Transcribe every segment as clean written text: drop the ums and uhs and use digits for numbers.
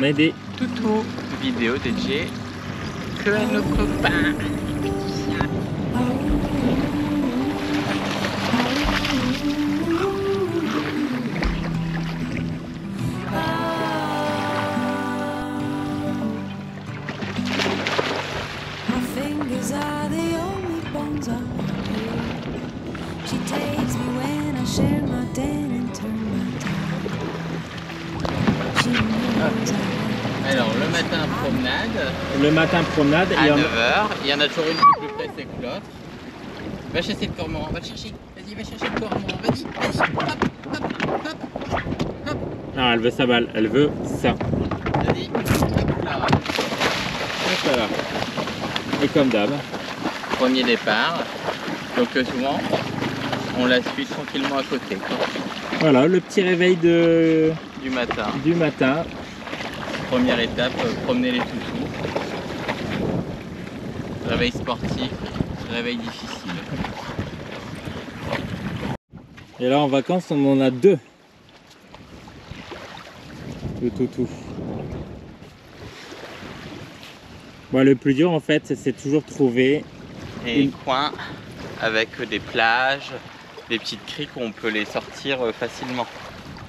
On a des toutous vidéo de Jay que nos copains. Alors le matin promenade. Le matin promenade. À 9h. Il y en a toujours une qui est plus pressée que l'autre. Va chasser le cormoran, va le chercher. Vas-y, va chercher le cormoran. Vas-y, vas-y. Hop, hop, hop, hop. Non, elle veut sa balle, elle veut ça. Vas-y, hop là. Hop là. Et comme d'hab. Premier départ. Donc souvent, on la suit tranquillement à côté. Voilà, le petit réveil du matin. Première étape, promener les toutous. Réveil sportif, réveil difficile. Et là en vacances on en a 2 de toutous. Bon, le plus dur en fait c'est toujours trouver des coins avec des plages, des petites criques où on peut les sortir facilement.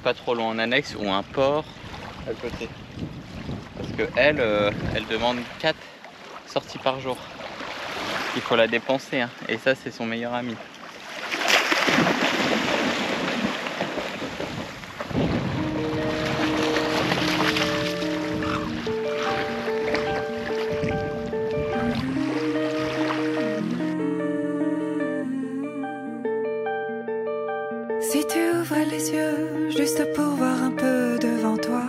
Pas trop loin en annexe ou un port à côté. Parce que elle demande 4 sorties par jour. Il faut la dépenser, hein. Et ça c'est son meilleur ami. Si tu ouvrais les yeux juste pour voir un peu devant toi,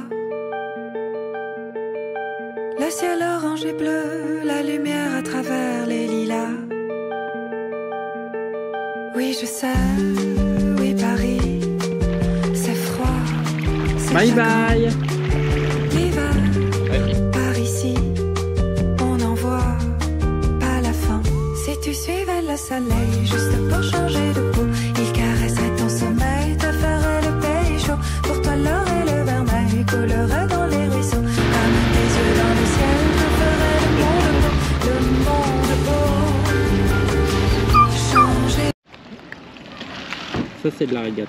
le ciel orange et bleu, la lumière à travers les lilas. Oui, je sais, oui, Paris, c'est froid. Bye bye. L'hiver, par ici, on n'en voit pas la fin. Si tu suivais le soleil juste pour changer de peau, il caresserait ton sommeil, te ferait le pays chaud. Pour toi, l'or et le vermeil coulerait dans les ruisseaux. Ramène tes yeux dans le ciel, te ferait le monde beau. Changer. Ça c'est de la régate.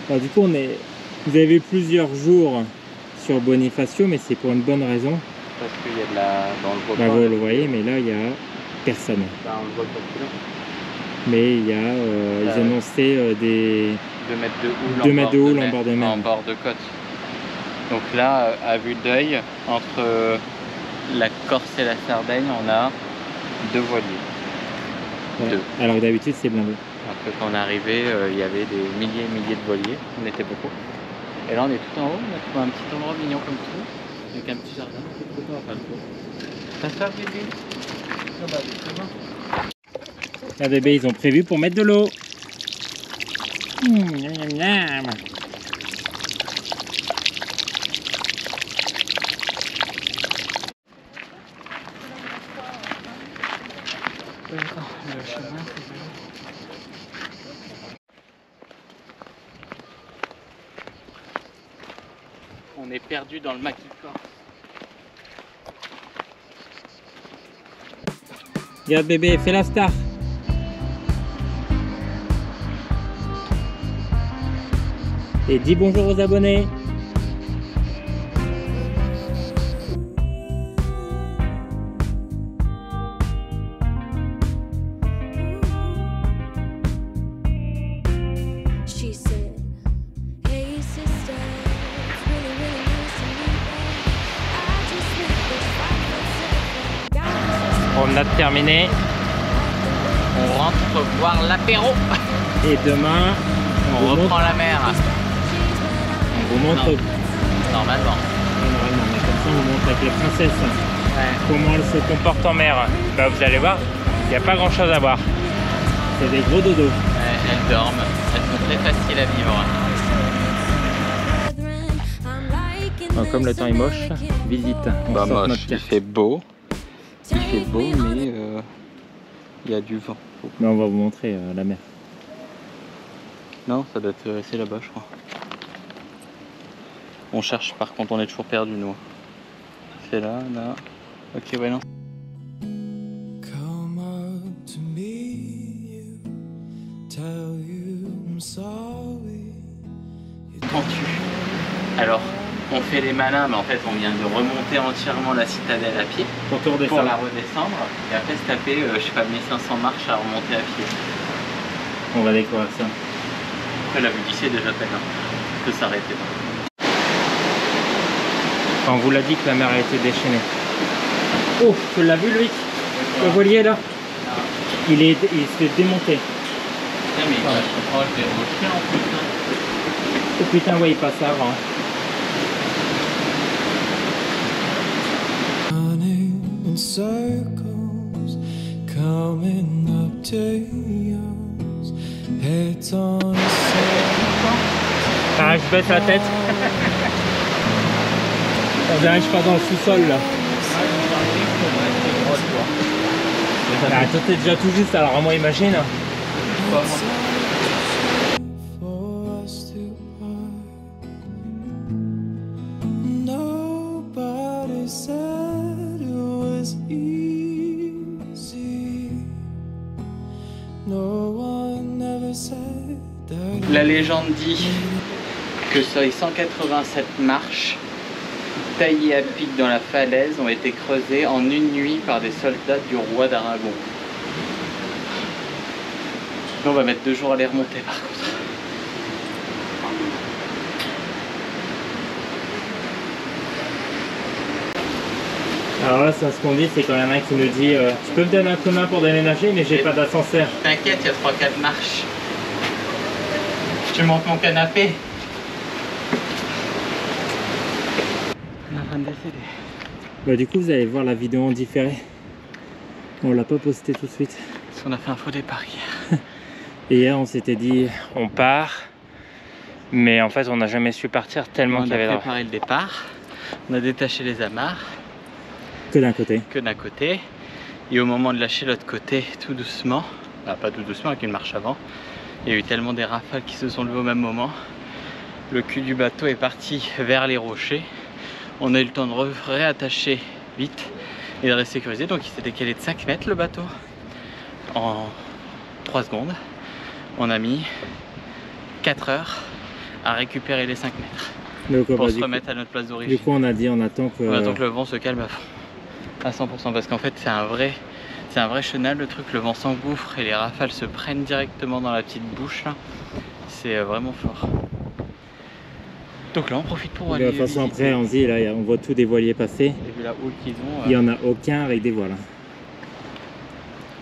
Alors, du coup vous avez vu plusieurs jours sur Bonifacio, mais c'est pour une bonne raison. Parce qu'il y a de la... dans le Bah, vous le voyez, mais là il y a personne. Bah, on le voit pas plus loin. Mais il y a, ils annonçaient des 2 mètres de houle en bord de mer. En bord de côte. Donc là, à vue d'œil, entre la Corse et la Sardaigne, on a 2 voiliers. Ouais. 2. Alors que d'habitude c'est blindé. Après quand on est arrivé, il y avait des milliers et milliers de voiliers, on était beaucoup. Et là on est tout en haut, on a trouvé un petit endroit mignon comme tout, avec un petit jardin. Ça se bébé. Là bébé, ils ont prévu pour mettre de l'eau. Le chemin, on est perdu dans le maquis corse. Regarde bébé, fais la star. Et dis bonjour aux abonnés. Promenade terminée. On rentre voir l'apéro. Et demain, on reprend la mer. On vous montre. Non. Normalement. Normalement, mais comme ça, on vous montre avec les princesses comment elles se comportent en mer. Bah, vous allez voir, il n'y a pas grand chose à voir. C'est des gros dodos. Elles dorment. Elles sont très faciles à vivre. Bon, comme le temps est moche, visite. Bah moche. Il fait beau. Il fait beau, mais Il y a du vent. Mais on va vous montrer la mer. Non, ça doit être c'est là-bas, je crois. On cherche, par contre, on est toujours perdu, nous. C'est là, là. Ok, ouais, non. Come up to me, you tell you I'm sorry. Alors, on fait les malins, mais en fait, on vient de remonter entièrement la citadelle à pied Pour pour la redescendre et après se taper, je sais pas, 1500 marches à remonter à pied. On va découvrir ça. Après, la vue d'ici est déjà très bien. On peut s'arrêter là. On vous l'a dit que la mer a été déchaînée. Oh, tu l'as vu, Loïc? Le voilier là? Il se fait démonter. Putain, mais il va se proche des rochers en plus. Oh putain, ouais, il passe avant. Running in circles, coming up to yours, heads on a Ah, je baisse la tête. On dirait que je pars dans le sous-sol là. Ah, toi t'es déjà tout juste, alors moi imagine. for us to part. Nobody said it was easy. No one ever said that. La légende dit que sur les 187 marches taillées à pic dans la falaise ont été creusées en une nuit par des soldats du roi d'Aragon. On va mettre 2 jours à les remonter par contre. Alors là, ça, ce qu'on dit, c'est quand il y en a un qui nous dit tu peux me donner un coup de main pour déménager, mais j'ai pas d'ascenseur. T'inquiète, il y a 3-4 marches. Je te montre mon canapé. On est en train de décéder. Bah, du coup, vous allez voir la vidéo en différé. On l'a pas postée tout de suite. Parce qu'on a fait un faux départ hier. Et hier, on s'était dit on part, mais en fait, on n'a jamais su partir tellement qu'il y avait On a préparé le départ, on a détaché les amarres. que d'un côté. Que d'un côté. Et au moment de lâcher l'autre côté, tout doucement, bah, pas tout doucement, avec une marche avant, il y a eu tellement des rafales qui se sont levées au même moment. Le cul du bateau est parti vers les rochers. On a eu le temps de réattacher vite et de resécuriser. Donc il s'est décalé de 5 mètres le bateau en 3 secondes. On a mis 4 heures à récupérer les 5 mètres Donc, pour bah, se remettre à notre place d'origine. Du coup, on a dit on attend que le vent se calme à fond, à 100%, parce qu'en fait c'est un vrai chenal le truc, le vent s'engouffre et les rafales se prennent directement dans la petite bouche là. C'est vraiment fort. Donc là on profite pour aller. De toute façon, après, on dit là, on voit tous des voiliers passer. Et vu la houle qu'ils ont. Il n'y en a aucun avec des voiles.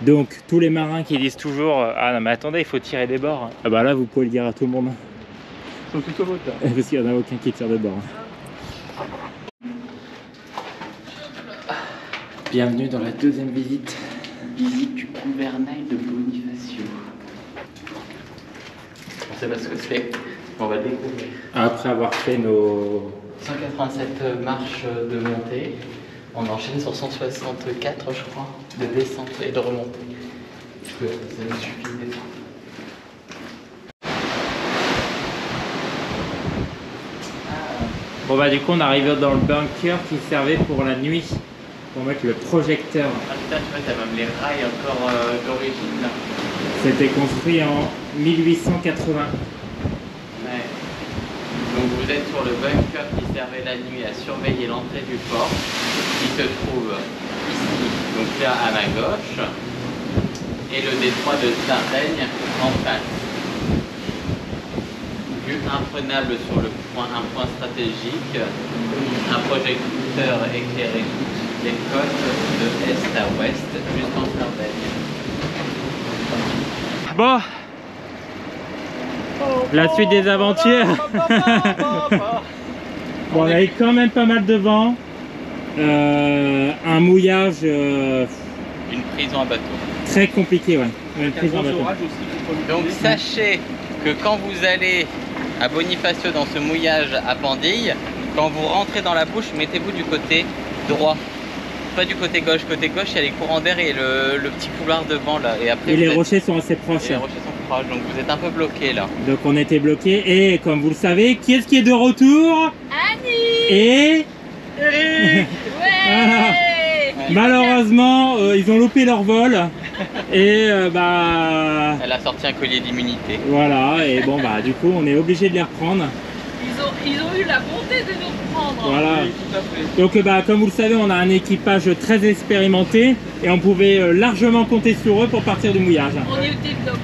Donc, tous les marins qui disent toujours ah non, mais attendez, il faut tirer des bords. Ah bah là, vous pouvez le dire à tout le monde. Ils sont plutôt beaux là. Parce qu'il n'y en a aucun qui tire de bord. Bienvenue dans la deuxième visite. Visite du gouvernail de Bonifacio. On sait pas ce que c'est, on va découvrir. Après avoir fait nos 187 marches de montée, on enchaîne sur 164 je crois, de descente et de remontée. Ça nous suffit de descendre. Bon bah du coup on arrive dans le bunker qui servait pour la nuit, pour mettre le projecteur. Ah putain, tu vois, t'as même les rails encore d'origine là. C'était construit en 1880. Ouais. Donc vous êtes sur le bunker qui servait la nuit à surveiller l'entrée du port, qui se trouve ici, donc là à ma gauche, et le détroit de Sardaigne en face. Vue imprenable sur un point stratégique, un projecteur éclairé toutes les côtes de est à ouest jusqu'en Sardaigne. Bon, la suite des aventures. Bon, on a eu quand même pas mal de vent, un mouillage Une prison à bateau. très compliqué, ouais. Une prison à bateau. Donc sachez que quand vous allez à Bonifacio dans ce mouillage à Pandille, quand vous rentrez dans la bouche, mettez-vous du côté droit. pas du côté gauche. Côté gauche, il y a les courants d'air et le petit couloir devant là. Et après, les rochers sont assez proches. Les rochers sont proches, donc vous êtes un peu bloqué là. Donc on était bloqué et comme vous le savez, qui est-ce qui est de retour? Annie. Et Ouais. voilà. Malheureusement, ils ont loupé leur vol et bah Elle a sorti un collier d'immunité. voilà, et bon bah du coup on est obligé de les reprendre. Ils ont eu la bonté de nous prendre. Voilà. Oui, tout à fait. Donc bah comme vous le savez, on a un équipage très expérimenté et on pouvait largement compter sur eux pour partir du mouillage. On est au tip top.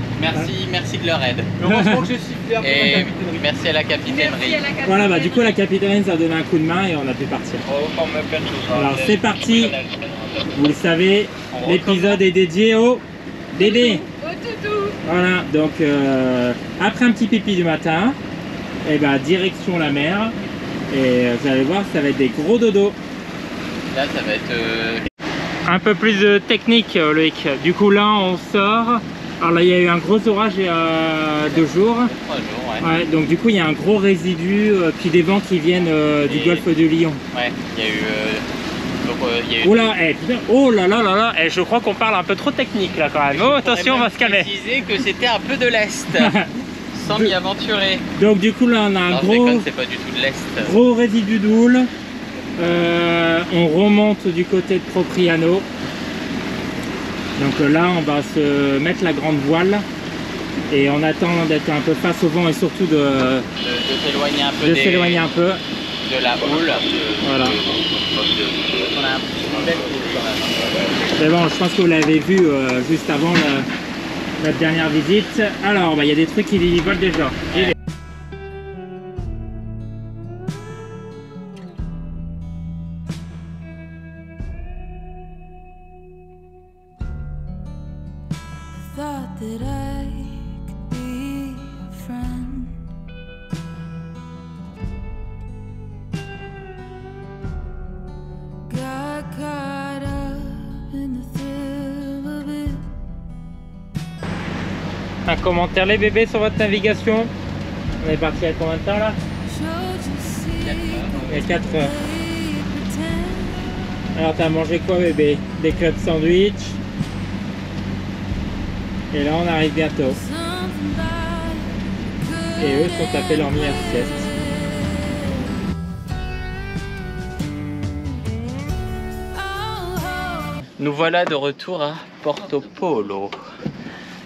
Merci de leur aide. Heureusement que j'ai sifflé après la Et capitainerie. merci à la Merci capitainerie. à la capitaine. Voilà, bah du coup la capitaine nous a donné un coup de main et on a pu partir. Alors c'est parti, vous le savez, l'épisode est dédié au bébé. Au toutou. Voilà, donc après un petit pipi du matin, et bah direction la mer. Et vous allez voir, ça va être des gros dodos. Là, ça va être... Un peu plus de technique, Loïc. Du coup là on sort. Alors là il y a eu un gros orage il y a 2 jours. 3 jours, ouais. Ouais, donc du coup il y a un gros résidu, puis des vents qui viennent du Et- golfe de Lion. Ouais, il y a eu... il y a eu... Oh là, putain, oh là là là là, je crois qu'on parle un peu trop technique là quand même. Oh attention, on va se calmer. préciser que c'était un peu de l'Est. Sans m'y aventurer. Donc du coup là on a un Non, je gros, déconne, c'est pas du tout de l'Est. gros résidu d'houle. On remonte du côté de Propriano. Donc là on va se mettre la grande voile et on attend d'être un peu face au vent et surtout de s'éloigner un peu s'éloigner un peu. de la houle. Voilà. On a une belle houle quand même. Mais bon, je pense que vous l'avez vu juste avant notre dernière visite. Alors, bah, il y a des trucs qui volent déjà. Ouais. Thought that I could be a friend. Got caught up in the thrill of it. Un commentaire, les bébés, sur votre navigation. On est parti à combien de temps là? Showed you Il y a 4 heures. pretend. Alors, t'as mangé quoi, bébé? Des clubs sandwich. Et là, on arrive bientôt. Something about Et eux sont tapés leur mi-sieste. Nous voilà de retour à Porto Polo.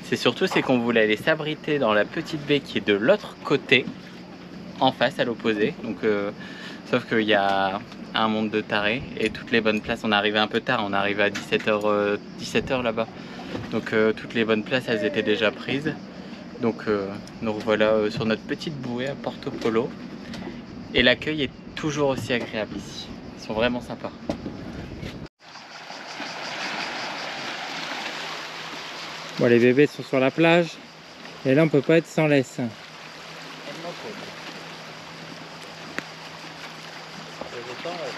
C'est surtout c'est qu'on voulait aller s'abriter dans la petite baie qui est de l'autre côté, en face, à l'opposé. Donc, sauf qu'il y a un monde de tarés et toutes les bonnes places. On est arrivé un peu tard, on est arrivé à 17h là-bas. Donc toutes les bonnes places elles étaient déjà prises. Donc nous revoilà sur notre petite bouée à Porto Polo. Et l'accueil est toujours aussi agréable ici. Ils sont vraiment sympas. Bon, les bébés sont sur la plage. Et là, on peut pas être sans laisse.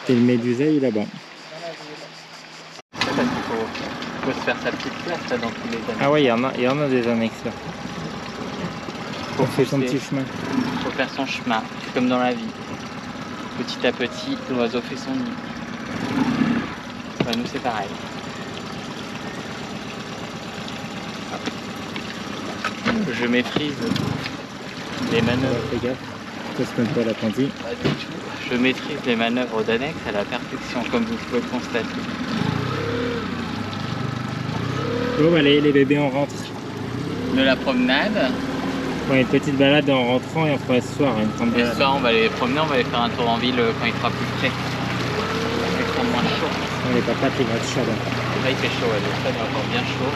Et le méduseil là-bas. Il faut se faire sa petite place là dans tous les années. Ah ouais, il y en a des annexes là. Faut On fait son pousser. petit chemin. Il faut faire son chemin, c'est comme dans la vie. Petit à petit, l'oiseau fait son nid. Bah, nous c'est pareil. Je maîtrise les manœuvres. Fais gaffe. Parce qu'on peut l'apprenti. Pas du tout. Je maîtrise les manœuvres d'annexe à la perfection, comme vous pouvez le constater. Bon, allez, les bébés, on rentre. De la promenade. Ouais, une petite balade en rentrant et on fera ce soir une grande Et ce balade. soir, on va aller promener, on va aller faire un tour en ville quand il fera plus frais. Il fera moins chaud. Les papas, ils vont être chauds là. Là, il fait chaud, le stade est encore bien chaud.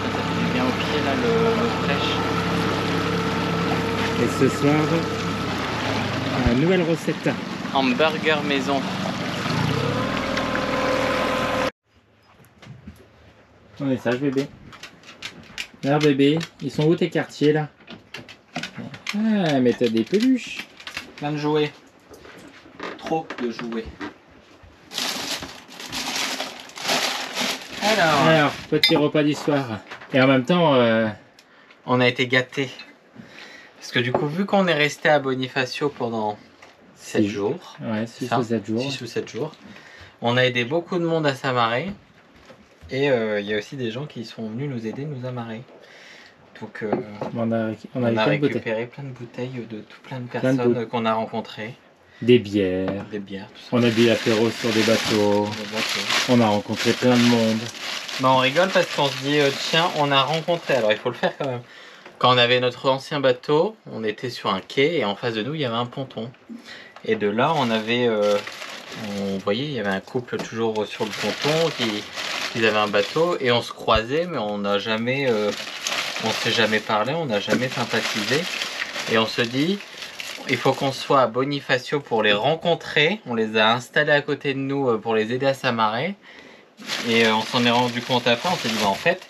Ça fait du bien au pied, là, l'eau fraîche. Et ce soir, une nouvelle recette. Hamburger maison. On est sage, bébé. Alors, bébé, ils sont où tes quartiers là? Ah, mais t'as des peluches. Plein de jouets. Trop de jouets. Alors, petit repas du soir. Et en même temps, On a été gâtés. Parce que du coup, vu qu'on est resté à Bonifacio pendant 7 jours. Ouais, 6 Ça, ou 7 jours. 6 ou 7 jours. On a aidé beaucoup de monde à s'amarrer. Et il y a aussi des gens qui sont venus nous aider, nous amarrer. Donc On a on a récupéré récupéré plein de bouteilles de tout plein de personnes qu'on a rencontrées. des bières. Des bières, tout ça. On a bu l'apéro sur des bateaux. On a rencontré plein de monde. Bah, on rigole parce qu'on se dit tiens, on a rencontré. Alors il faut le faire quand même. Quand on avait notre ancien bateau, on était sur un quai et en face de nous il y avait un ponton. Et de là on avait, on voyait il y avait un couple toujours sur le ponton qui avait un bateau et on se croisait mais on n'a jamais, on s'est jamais parlé, on n'a jamais sympathisé. Et on se dit il faut qu'on soit à Bonifacio pour les rencontrer. On les a installés à côté de nous pour les aider à s'amarrer. Et on s'en est rendu compte après, on s'est dit bah, en fait,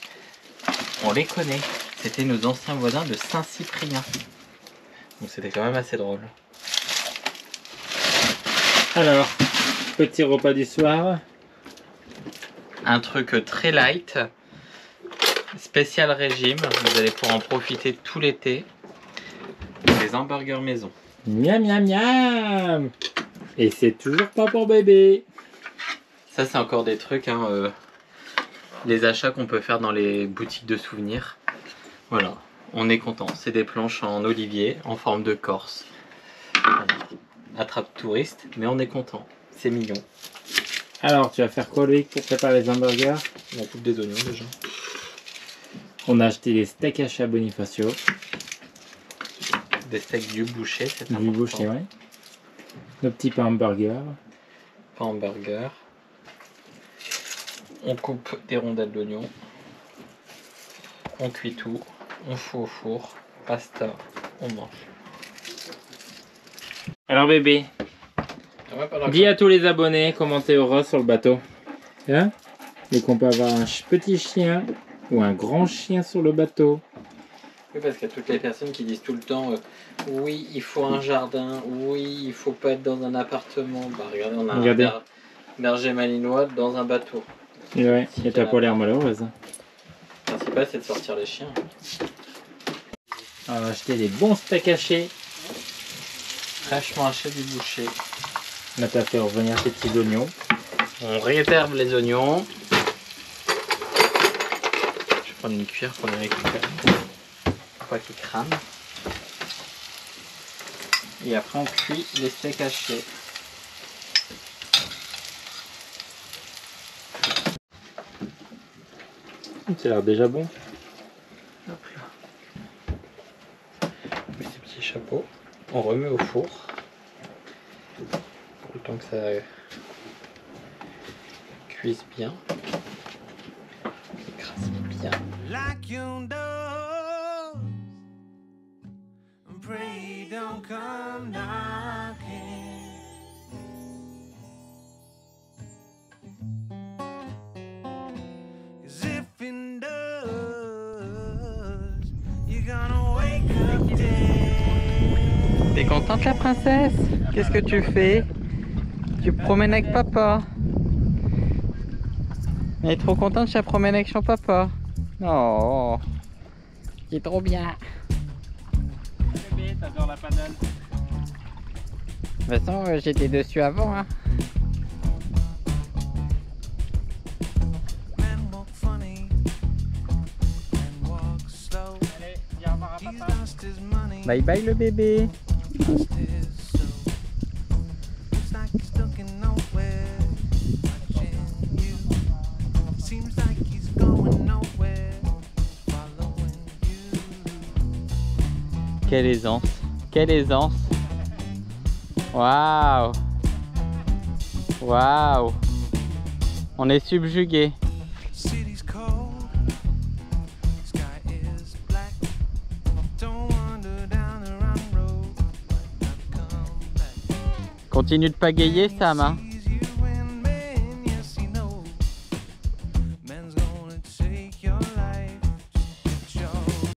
on les connaît. C'était nos anciens voisins de Saint-Cyprien. Donc c'était quand même assez drôle. Alors, petit repas du soir. Un truc très light, spécial régime. Vous allez pouvoir en profiter tout l'été. Des hamburgers maison. Miam miam miam. Et c'est toujours pas pour bébé. Ça c'est encore des trucs, hein, les achats qu'on peut faire dans les boutiques de souvenirs. Voilà, on est content. C'est des planches en olivier, en forme de Corse. Voilà. Attrape touriste, mais on est content. C'est mignon. Alors, tu vas faire quoi, Loïc, pour préparer les hamburgers? On coupe des oignons déjà. On a acheté des steaks hachés à Bonifacio. Des steaks du boucher, c'est Du important. boucher, ouais. Nos petits pains hamburgers. Pas hamburger. On coupe des rondelles d'oignon. On cuit tout. On fout au four. Pasta. On mange. Alors, bébé, dis à tous les abonnés comment t'es heureux sur le bateau. Hein? Et qu'on peut avoir un petit chien ou un grand chien sur le bateau. Oui, parce qu'il y a toutes les personnes qui disent tout le temps oui, il faut un jardin, oui, il faut pas être dans un appartement. Bah regardez, on a un berger malinois dans un bateau. Ouais, et t'as pas l'air malheureuse. Le principal, c'est de sortir les chiens. On a acheté des bons steaks hachés. Fraîchement haché du boucher. Là, t'as fait revenir tes petits oignons. On réherbe les oignons. Je vais prendre une cuillère pour les récupérer. Pas qu'ils crament. Et après on cuit les steaks hachés. Ça a l'air déjà bon. Hop là. On met ces petits chapeaux. On remet au four. Pour le temps que ça cuise bien. Écrase bien. like you know. Pray don't come knocking. 'Cause if it does, you're gonna wake up dead. T'es contente la princesse? Qu'est-ce que tu fais? Tu te promènes avec papa? Elle est trop contente, je la promène avec son papa. Oh, c'est trop bien. Bébé, t'adores la panade. De toute façon, j'étais dessus avant. Hein. Men walk funny and walk slow. Allez, dis au revoir à He's papa. lost his money, Bye bye le bébé. lost his soul. Looks like he's looking nowhere, watching you. Seems like he's going nowhere, following you. Quelle aisance. Quelle aisance. Waouh. Waouh. On est subjugué. City's cold, sky is black. Don't wander down the wrong road, might not come back. Continue de pagayer Sam. Hein.